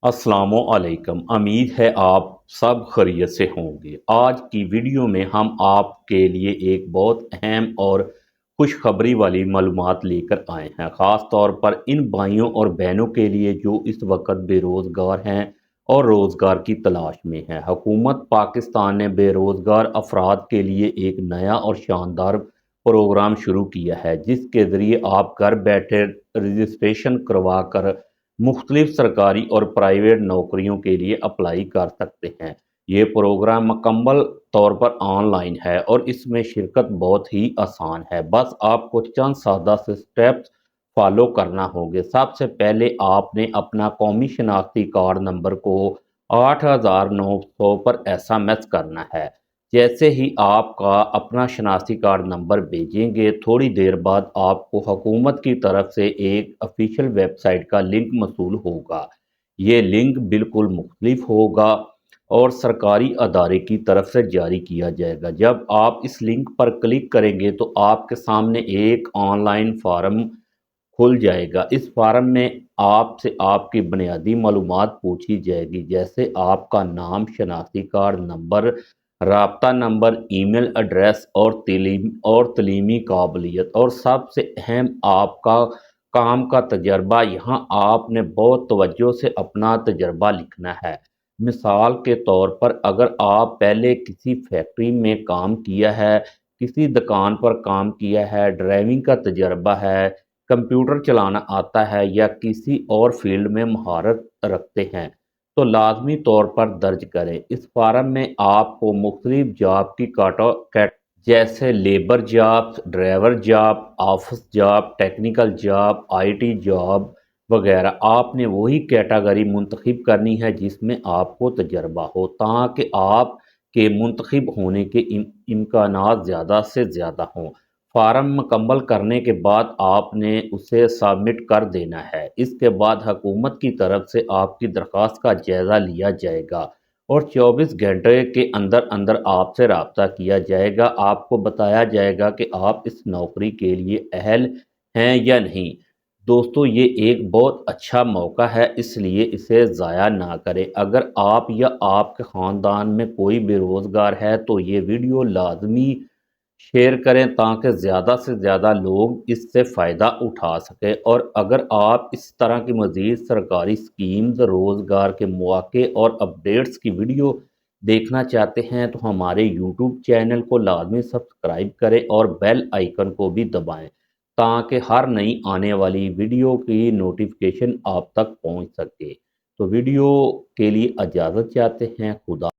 अस्सलामु अलैकुम। उम्मीद है आप सब खैरियत से होंगे। आज की वीडियो में हम आपके लिए एक बहुत अहम और खुशखबरी वाली मालूमात लेकर आए हैं, ख़ास तौर पर इन भाइयों और बहनों के लिए जो इस वक्त बेरोज़गार हैं और रोज़गार की तलाश में हैं। हुकूमत पाकिस्तान ने बेरोज़गार अफराद के लिए एक नया और शानदार प्रोग्राम शुरू किया है, जिसके ज़रिए आप घर बैठे रजिस्ट्रेशन करवा कर मुख्तलिफ सरकारी और प्राइवेट नौकरियों के लिए अप्लाई कर सकते हैं। ये प्रोग्राम मुकम्मल तौर पर ऑनलाइन है और इसमें शिरकत बहुत ही आसान है। बस आपको चंद सादा से स्टेप्स फॉलो करना होंगे। सबसे पहले आपने अपना कौमी शनाख्ती कार्ड नंबर को 8900 पर एसएमएस करना है। जैसे ही आपका अपना शनाख्ती कार्ड नंबर भेजेंगे, थोड़ी देर बाद आपको हुकूमत की तरफ से एक ऑफिशियल वेबसाइट का लिंक मौसूल होगा। ये लिंक बिल्कुल मुख्तलिफ होगा और सरकारी अदारे की तरफ से जारी किया जाएगा। जब आप इस लिंक पर क्लिक करेंगे तो आपके सामने एक ऑनलाइन फार्म खुल जाएगा। इस फार्म में आपसे आपकी बुनियादी मालूमात पूछी जाएगी, जैसे आपका नाम, शनाख्ती कार्ड नंबर, राब्ता नंबर, ईमेल एड्रेस और तलीमी काबिलियत और सबसे अहम आपका काम का तजर्बा। यहाँ आपने बहुत तवज्जो से अपना तजर्बा लिखना है। मिसाल के तौर पर अगर आप पहले किसी फैक्ट्री में काम किया है, किसी दुकान पर काम किया है, ड्राइविंग का तजर्बा है, कंप्यूटर चलाना आता है या किसी और फील्ड में महारत रखते हैं, तो लाजमी तौर पर दर्ज करें। इस फार्म में आपको मुख्तलिफ जॉब की कैट जैसे labour job, driver job, office job, technical job, IT job वगैरह, आपने वही कैटेगरी मुंतखब करनी है जिसमें आपको तजर्बा हो, ताकि आप के मुंतखब होने के इम्कानात ज़्यादा से ज़्यादा हों। फार्म मुकम्मल करने के बाद आपने उसे सबमिट कर देना है। इसके बाद हुकूमत की तरफ से आपकी दरख्वास्त का जायज़ा लिया जाएगा और 24 घंटे के अंदर अंदर आपसे रब्ता किया जाएगा। आपको बताया जाएगा कि आप इस नौकरी के लिए अहल हैं या नहीं। दोस्तों, ये एक बहुत अच्छा मौका है, इसलिए इसे ज़ाया ना करें। अगर आप या आपके ख़ानदान में कोई बेरोज़गार है तो ये वीडियो लाजमी शेयर करें, ताकि ज़्यादा से ज़्यादा लोग इससे फ़ायदा उठा सकें। और अगर आप इस तरह की मज़ीद सरकारी स्कीम्स, रोज़गार के मौके और अपडेट्स की वीडियो देखना चाहते हैं तो हमारे यूट्यूब चैनल को लाजमी सब्सक्राइब करें और बेल आइकन को भी दबाएं, ताकि हर नई आने वाली वीडियो की नोटिफिकेशन आप तक पहुंच सके। तो वीडियो के लिए इजाज़त चाहते हैं। खुदा